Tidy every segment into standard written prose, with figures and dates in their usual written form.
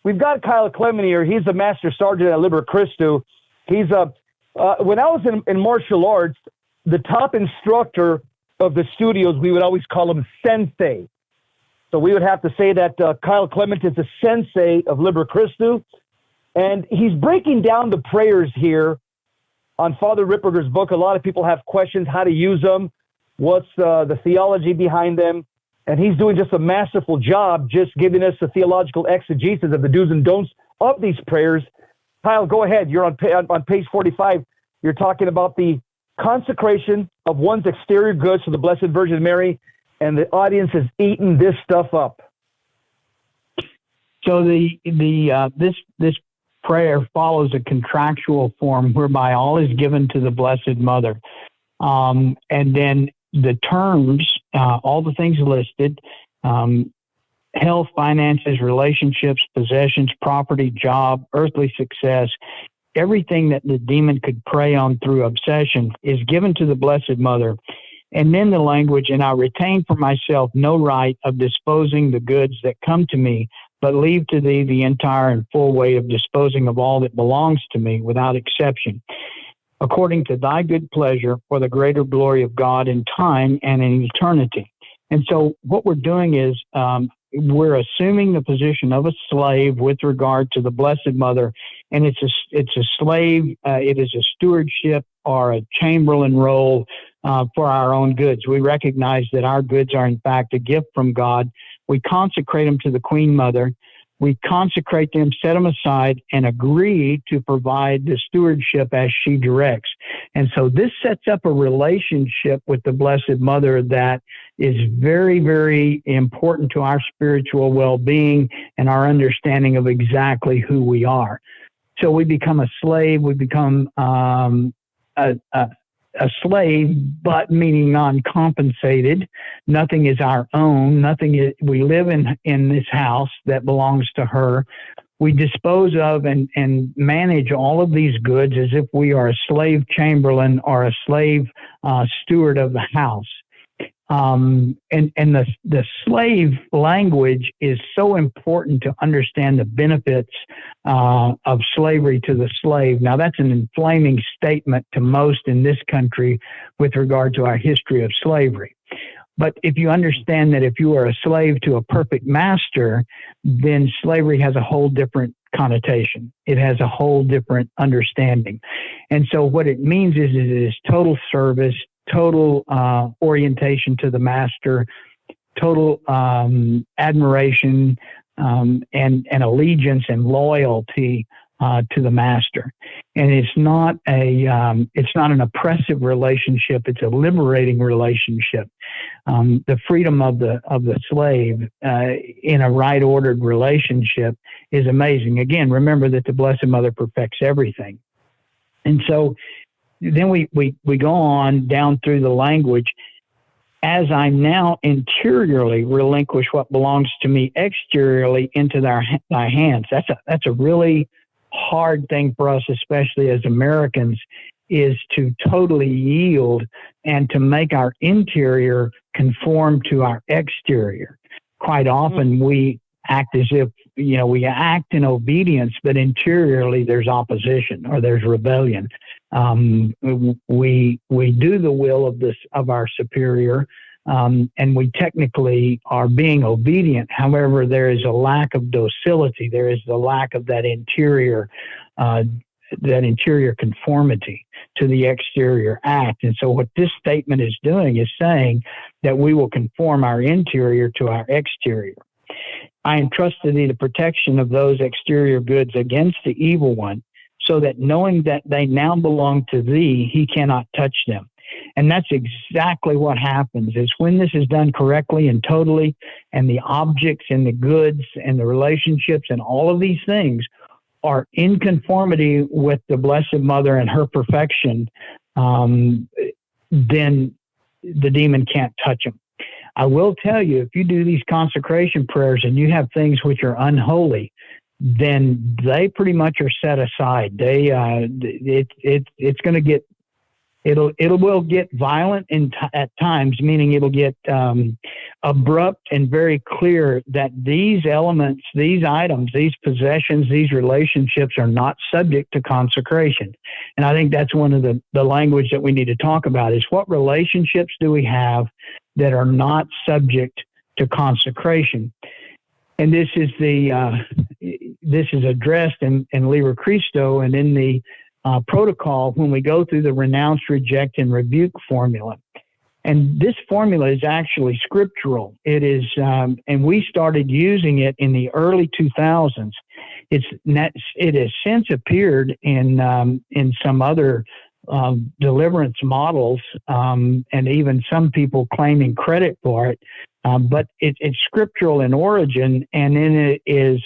we've got Kyle Clement here. He's a master sergeant at Liber Christu. He's when I was in martial arts, the top instructor of the studios, we would always call him sensei. So we would have to say that Kyle Clement is the sensei of Liber Christu. And he's breaking down the prayers here on Father Ripperger's book. A lot of people have questions how to use them, what's the theology behind them. And he's doing just a masterful job just giving us the theological exegesis of the do's and don'ts of these prayers. Kyle, go ahead. You're on page 45. You're talking about the consecration of one's exterior goods to the Blessed Virgin Mary, and the audience has eaten this stuff up. So this prayer follows a contractual form whereby all is given to the Blessed Mother. And then the terms, all the things listed, health, finances, relationships, possessions, property, job, earthly success, everything that the demon could prey on through obsession is given to the Blessed Mother. And then the language, and I retain for myself no right of disposing the goods that come to me, but leave to thee the entire and full weight of disposing of all that belongs to me without exception, according to thy good pleasure, for the greater glory of God in time and in eternity. And so what we're doing is we're assuming the position of a slave with regard to the Blessed Mother, and it's a slave, it is a stewardship or a chamberlain role for our own goods. We recognize that our goods are in fact a gift from God. We consecrate them to the Queen Mother. We consecrate them, set them aside, and agree to provide the stewardship as she directs. And so this sets up a relationship with the Blessed Mother that is very, very important to our spiritual well-being and our understanding of exactly who we are. So we become a slave, we become a slave, but meaning non-compensated. Nothing is our own. We live in this house that belongs to her. We dispose of and manage all of these goods as if we are a slave chamberlain or a slave steward of the house. And the slave language is so important to understand the benefits of slavery to the slave. Now, that's an inflaming statement to most in this country with regard to our history of slavery. But if you understand that if you are a slave to a perfect master, then slavery has a whole different connotation. It has a whole different understanding. And so what it means is it is total service, total orientation to the master, total admiration and allegiance and loyalty to the master. And it's not an oppressive relationship. It's a liberating relationship. The freedom of the slave in a right ordered relationship is amazing. Again, remember that the Blessed Mother perfects everything. And so then we go on down through the language. As I now interiorly relinquish what belongs to me exteriorly into thy hands. That's a really hard thing for us, especially as Americans, is to totally yield and to make our interior conform to our exterior. Quite often we act as if, we act in obedience, but interiorly there's opposition or there's rebellion. We do the will of our superior, and we technically are being obedient. However, there is a lack of docility. There is the lack of that interior conformity to the exterior act. And so what this statement is doing is saying that we will conform our interior to our exterior. I entrust to thee the protection of those exterior goods against the evil one, so that knowing that they now belong to thee, he cannot touch them. And that's exactly what happens, is when this is done correctly and totally, and the objects and the goods and the relationships and all of these things are in conformity with the Blessed Mother and her perfection, then the demon can't touch them. I will tell you, if you do these consecration prayers and you have things which are unholy, then they pretty much are set aside. It's going to get It will get violent at times, meaning it'll get abrupt and very clear that these elements, these items, these possessions, these relationships are not subject to consecration. And I think that's one of the language that we need to talk about is what relationships do we have that are not subject to consecration. And this is addressed in Liber Christo and in the protocol when we go through the renounce, reject, and rebuke formula. And this formula is actually scriptural. It is, and we started using it in the early 2000s. It has since appeared in some other deliverance models, and even some people claiming credit for it. But it's scriptural in origin, and then it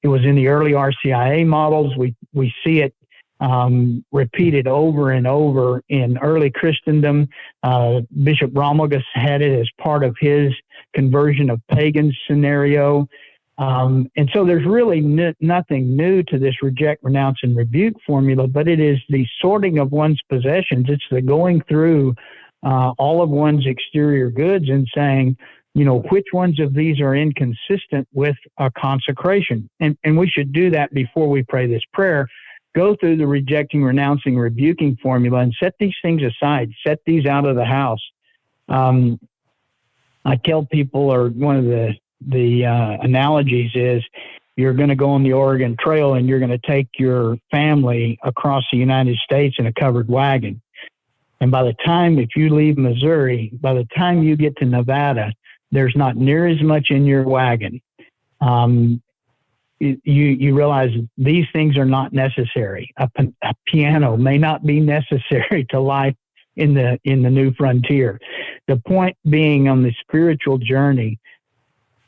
was in the early RCIA models. We see it repeated over and over in early Christendom. Bishop Romulgus had it as part of his conversion of pagans scenario. And so there's really nothing new to this reject, renounce, and rebuke formula, but it is the sorting of one's possessions. It's the going through all of one's exterior goods and saying, which ones of these are inconsistent with a consecration. And we should do that before we pray this prayer. Go through the rejecting, renouncing, rebuking formula and set these things aside. Set these out of the house. I tell people, or one of the analogies is, you're going to go on the Oregon Trail and you're going to take your family across the United States in a covered wagon. And by the time, if you leave Missouri, by the time you get to Nevada, there's not near as much in your wagon. You realize these things are not necessary. A piano may not be necessary to life in the new frontier. The point being, on the spiritual journey,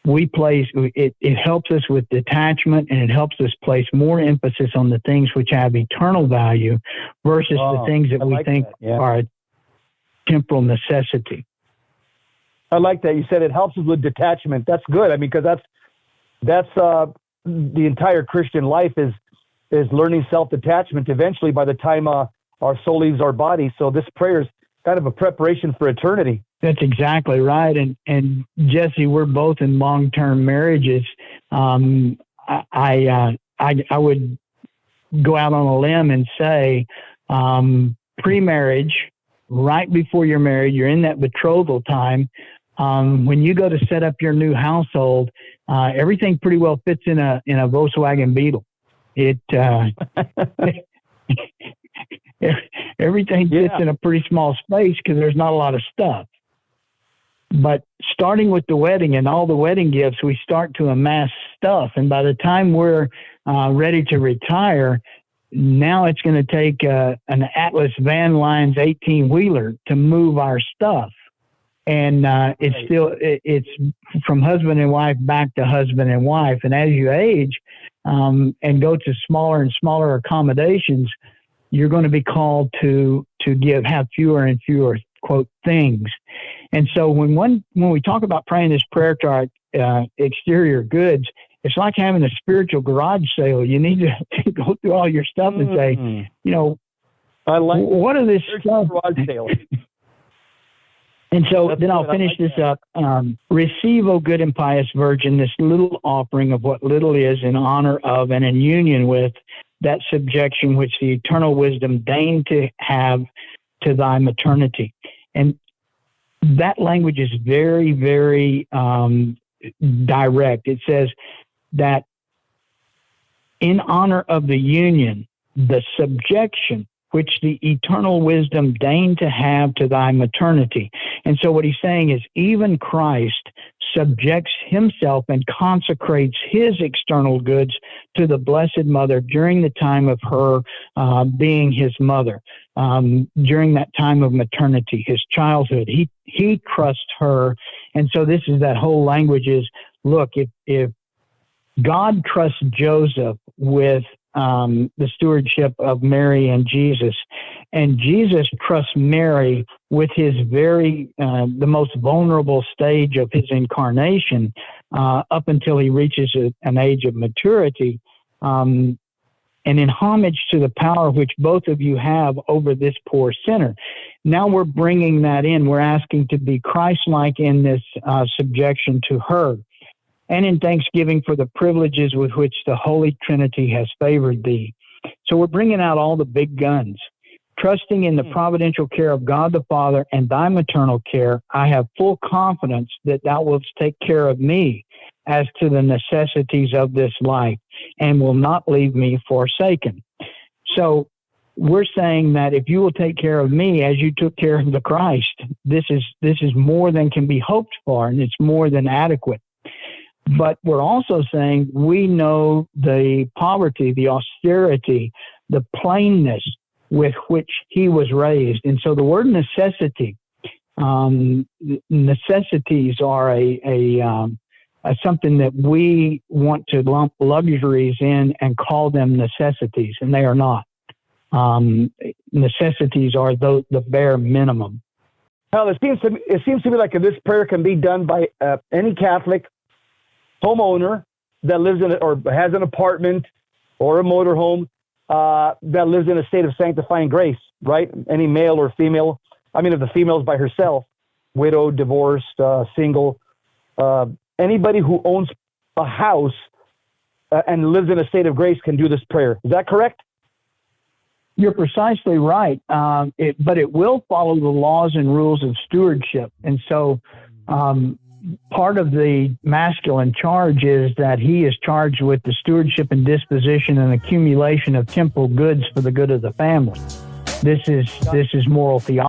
it helps us with detachment, and it helps us place more emphasis on the things which have eternal value versus the things that we think are a temporal necessity. I like that. You said it helps us with detachment. That's good. I mean, because that's the entire Christian life is learning self-detachment eventually by the time our soul leaves our body. So this prayer is kind of a preparation for eternity. That's exactly right. And Jesse, we're both in long-term marriages. I would go out on a limb and say, pre-marriage, right before you're married, you're in that betrothal time. When you go to set up your new household, everything pretty well fits in a Volkswagen Beetle. Everything fits in a pretty small space because there's not a lot of stuff. But starting with the wedding and all the wedding gifts, we start to amass stuff. And by the time we're ready to retire, now it's going to take an Atlas Van Lines 18-wheeler to move our stuff. And it's from husband and wife back to husband and wife. And as you age and go to smaller and smaller accommodations, you're going to be called to have fewer and fewer, quote, things. And so when we talk about praying this prayer to our exterior goods, it's like having a spiritual garage sale. You need to go through all your stuff and say, I like what are this stuff? Garage sale. And so then I'll finish this up. Receive, O good and pious Virgin, this little offering of what little is in honor of and in union with that subjection which the eternal wisdom deigned to have to thy maternity. And that language is very, very direct. It says that in honor of the union, the subjection which the eternal wisdom deigned to have to thy maternity. And so what he's saying is even Christ subjects himself and consecrates his external goods to the Blessed Mother during the time of her being his mother, during that time of maternity, his childhood. He trusts her. And so this is that whole language is, look, if God trusts Joseph with the stewardship of Mary and Jesus, and Jesus trusts Mary with his the most vulnerable stage of his incarnation up until he reaches an age of maturity. and in homage to the power which both of you have over this poor sinner. Now we're bringing that in. We're asking to be Christ-like in this subjection to her, and in thanksgiving for the privileges with which the Holy Trinity has favored thee. So we're bringing out all the big guns. Trusting in the providential care of God the Father and thy maternal care, I have full confidence that thou wilt take care of me as to the necessities of this life and will not leave me forsaken. So we're saying that if you will take care of me as you took care of the Christ, this is more than can be hoped for, and it's more than adequate. But we're also saying we know the poverty, the austerity, the plainness with which he was raised. And so the word necessity, necessities are something that we want to lump luxuries in and call them necessities, and they are not. Necessities are the bare minimum. Well, it seems to me like this prayer can be done by any Catholic homeowner that lives in or has an apartment or a motorhome that lives in a state of sanctifying grace, right? Any male or female. I mean, if the female is by herself, widowed, divorced, single, anybody who owns a house and lives in a state of grace can do this prayer. Is that correct? You're precisely right. But it will follow the laws and rules of stewardship. And so part of the masculine charge is that he is charged with the stewardship and disposition and accumulation of temporal goods for the good of the family. This is moral theology.